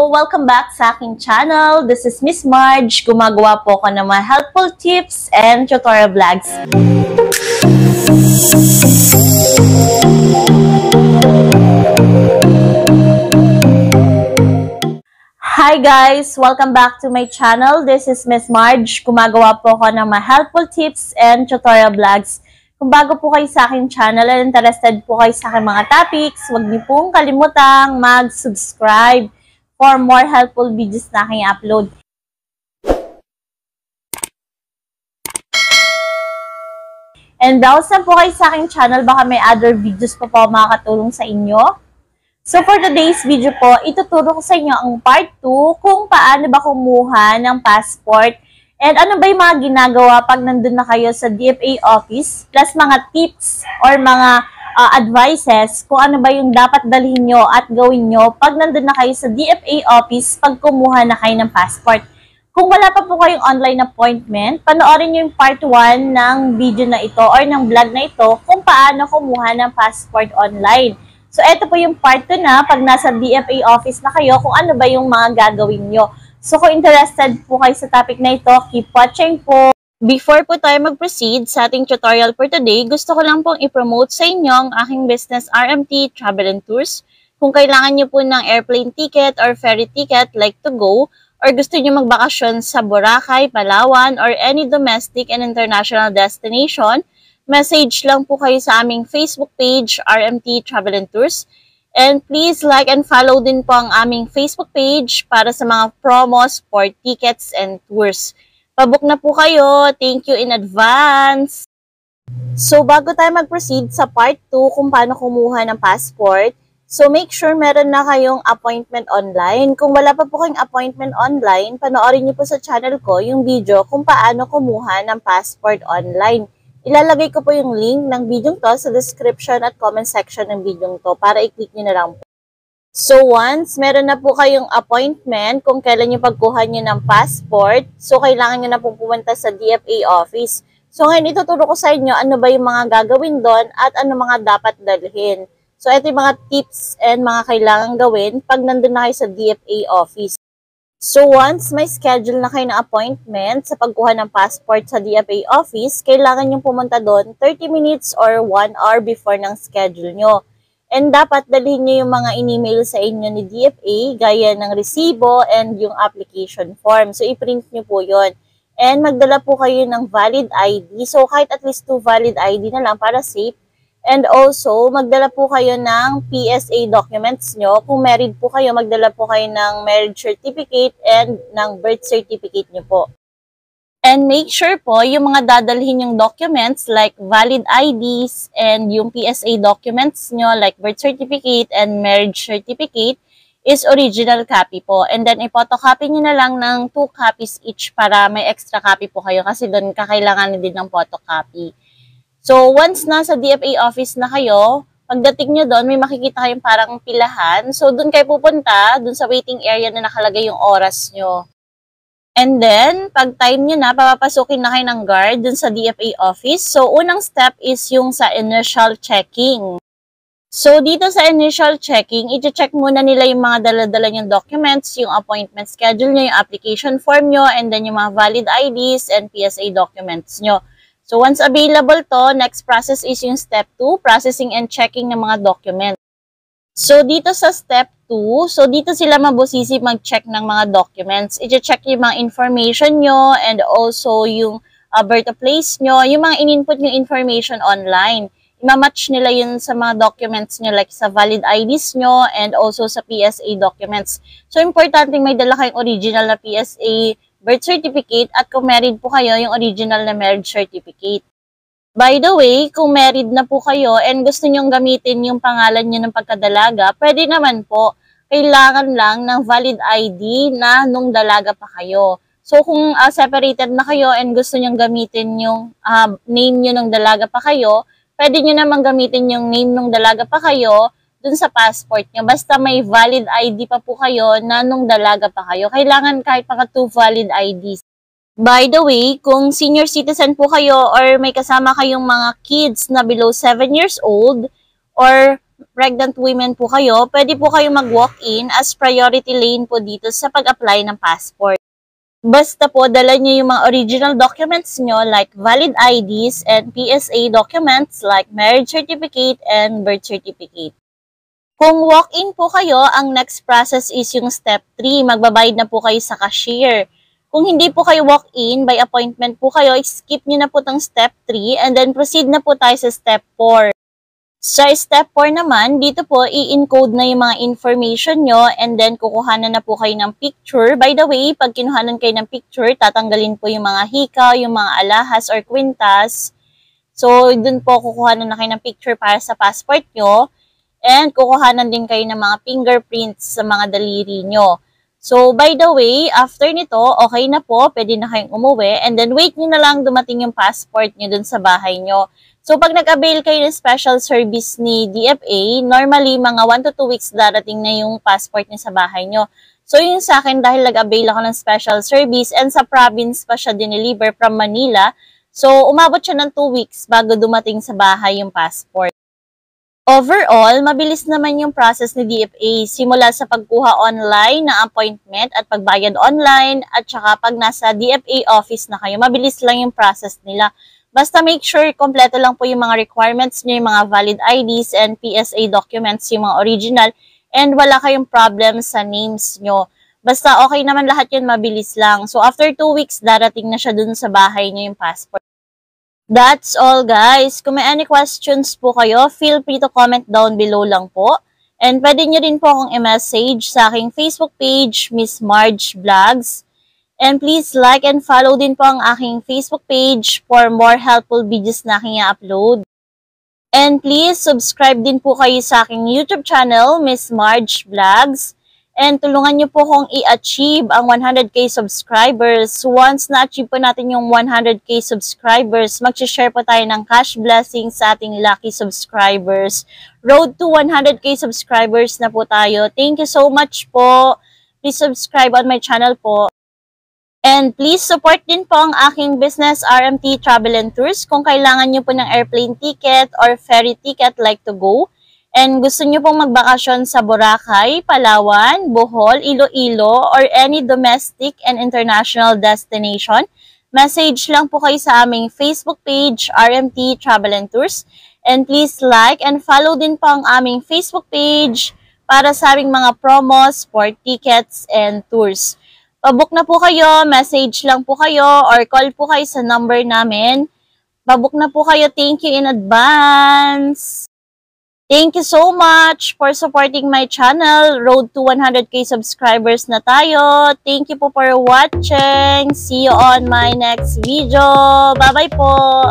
Welcome back sa aking channel. This is Miss Marge. Gumagawa po ako ng mga helpful tips and tutorial vlogs. Hi guys! Welcome back to my channel. This is Miss Marge. Gumagawa po ako ng mga helpful tips and tutorial vlogs. Kung bago po kayo sa aking channel at interested po kayo sa aking mga topics, huwag niyo pong kalimutang mag-subscribe for more helpful videos na aking upload. And browse na po kayo sa aking channel, baka may other videos pa po makakatulong sa inyo. So for today's video po, ituturo ko sa inyo ang part 2 kung paano ba kumuha ng passport. And ano ba yung mga ginagawa pag nandun na kayo sa DFA office, plus mga tips or mga advices kung ano ba yung dapat dalhin nyo at gawin nyo pag nandun na kayo sa DFA office pag kumuha na kayo ng passport. Kung wala pa po kayong online appointment, panoorin nyo yung part 1 ng video na ito or ng vlog na ito kung paano kumuha ng passport online. So ito po yung part 2 na pag nasa DFA office na kayo kung ano ba yung mga gagawin nyo. So kung interested po kayo sa topic na ito, keep watching po. Before po tayo mag-proceed sa ating tutorial for today, gusto ko lang pong i-promote sa inyo ang aking business RMT Travel and Tours. Kung kailangan nyo po ng airplane ticket or ferry ticket like to go, or gusto nyo magbakasyon sa Boracay, Palawan, or any domestic and international destination, message lang po kayo sa aming Facebook page, RMT Travel and Tours. And please like and follow din po ang aming Facebook page para sa mga promos for tickets and tours. Pabook na po kayo. Thank you in advance. So bago tayo mag-proceed sa part 2 kung paano kumuha ng passport, so make sure meron na kayong appointment online. Kung wala pa po kayong appointment online, panoorin niyo po sa channel ko yung video kung paano kumuha ng passport online. Ilalagay ko po yung link ng video to sa description at comment section ng video to para i-click nyo na lang po. So once meron na po kayong appointment kung kailan yung pagkuha nyo ng passport, so kailangan nyo na po pumunta sa DFA office. So ngayon ituturo ko sa inyo ano ba yung mga gagawin doon at ano mga dapat dalhin. So ito yung mga tips and mga kailangan gawin pag nandun na kayo sa DFA office. So once may schedule na kayo ng appointment sa pagkuha ng passport sa DFA office, kailangan nyo pumunta doon 30 minutes or 1 hour before ng schedule nyo. And dapat dalhin nyo yung mga in-email sa inyo ni DFA, gaya ng resibo and yung application form. So i-print nyo po yon. And magdala po kayo ng valid ID. So kahit at least 2 valid ID na lang para safe. And also, magdala po kayo ng PSA documents nyo. Kung married po kayo, magdala po kayo ng marriage certificate and ng birth certificate nyo po. And make sure po, yung mga dadalhin yung documents like valid IDs and yung PSA documents nyo like birth certificate and marriage certificate is original copy po. And then, i-photocopy nyo na lang ng 2 copies each para may extra copy po kayo kasi doon kakailanganin din ng photocopy. So, once nasa DFA office na kayo, pagdating nyo doon, may makikita kayong parang pilahan. So, doon kayo pupunta, doon sa waiting area na nakalagay yung oras nyo. And then, pag time nyo na, papapasukin na kayo ng guard doon sa DFA office. So, unang step is yung sa initial checking. So, dito sa initial checking, i-check muna nila yung mga dala-dala nyong documents, yung appointment schedule nyo, yung application form nyo, and then yung mga valid IDs and PSA documents nyo. So, once available to, next process is yung step 2, processing and checking ng mga documents. So, dito sa step 2, so dito sila mabusisi mag-check ng mga documents. I-check yung mga information nyo and also yung birth place nyo, yung mga in-input yung information online. I-match nila yun sa mga documents nyo like sa valid IDs nyo and also sa PSA documents. So, importante may dala kayong original na PSA birth certificate at kung married po kayo, yung original na marriage certificate. By the way, kung married na po kayo and gusto nyong gamitin yung pangalan nyo ng pagkadalaga, pwede naman po. Kailangan lang ng valid ID na nung dalaga pa kayo. So kung separated na kayo and gusto nyong gamitin yung name nyo nung dalaga pa kayo, pwede nyo naman gamitin yung name nung dalaga pa kayo dun sa passport nyo. Basta may valid ID pa po kayo na nung dalaga pa kayo. Kailangan kahit mga 2 valid IDs. By the way, kung senior citizen po kayo or may kasama kayong mga kids na below 7 years old or pregnant women po kayo, pwede po kayong mag-walk-in as priority lane po dito sa pag-apply ng passport. Basta po, dala nyo yung mga original documents nyo like valid IDs and PSA documents like marriage certificate and birth certificate. Kung walk-in po kayo, ang next process is yung step 3. Magbabayad na po kayo sa cashier. Kung hindi po kayo walk-in, by appointment po kayo, skip nyo na po tong step 3 and then proceed na po tayo sa step 4. Sa step 4 naman, dito po i-encode na yung mga information nyo and then kukuhanan na po kayo ng picture. By the way, pag kinuhanan kayo ng picture, tatanggalin po yung mga hikaw, yung mga alahas or kwintas. So, dun po kukuhanan na kayo ng picture para sa passport nyo and kukuhanan din kayo ng mga fingerprints sa mga daliri nyo. So, by the way, after nito, okay na po, pwede na kayong umuwi and then wait nyo na lang dumating yung passport nyo dun sa bahay nyo. So, pag nag-avail kayo ng special service ni DFA, normally, mga 1 to 2 weeks darating na yung passport niya sa bahay nyo. So, yung sa akin, dahil nag-avail ako ng special service and sa province pa siya dineliver from Manila, so, umabot siya ng 2 weeks bago dumating sa bahay yung passport. Overall, mabilis naman yung process ni DFA, simula sa pagkuha online na appointment at pagbayad online, at saka pag nasa DFA office na kayo, mabilis lang yung process nila. Basta make sure kompleto lang po yung mga requirements nyo, yung mga valid IDs and PSA documents, yung mga original, and wala kayong problem sa names nyo. Basta okay naman lahat yun, mabilis lang. So after 2 weeks, darating na siya dun sa bahay nyo yung passport. That's all guys. Kung may any questions po kayo, feel free to comment down below lang po. And pwede nyo rin po akong i-message sa aking Facebook page, Miss Marge Vlogs. And please like and follow din po ang aking Facebook page for more helpful videos na aking i-upload. And please subscribe din po kayo sa aking YouTube channel, Miss Marge Vlogs. And tulungan niyo po kong i-achieve ang 100k subscribers. Once na-achieve po natin yung 100k subscribers, mag-share po tayo ng cash blessings sa ating lucky subscribers. Road to 100k subscribers na po tayo. Thank you so much po. Please subscribe on my channel po. And please support din po ang aking business, RMT Travel and Tours. Kung kailangan nyo po ng airplane ticket or ferry ticket like to go. And gusto nyo pong magbakasyon sa Boracay, Palawan, Bohol, Iloilo, or any domestic and international destination, message lang po kayo sa aming Facebook page, RMT Travel and Tours. And please like and follow din po ang aming Facebook page para sa aming mga promos for tickets and tours. Pabook na po kayo, message lang po kayo, or call po kayo sa number namin. Pabook na po kayo. Thank you in advance. Thank you so much for supporting my channel. Road to 100k subscribers na tayo. Thank you po for watching. See you on my next video. Bye-bye po.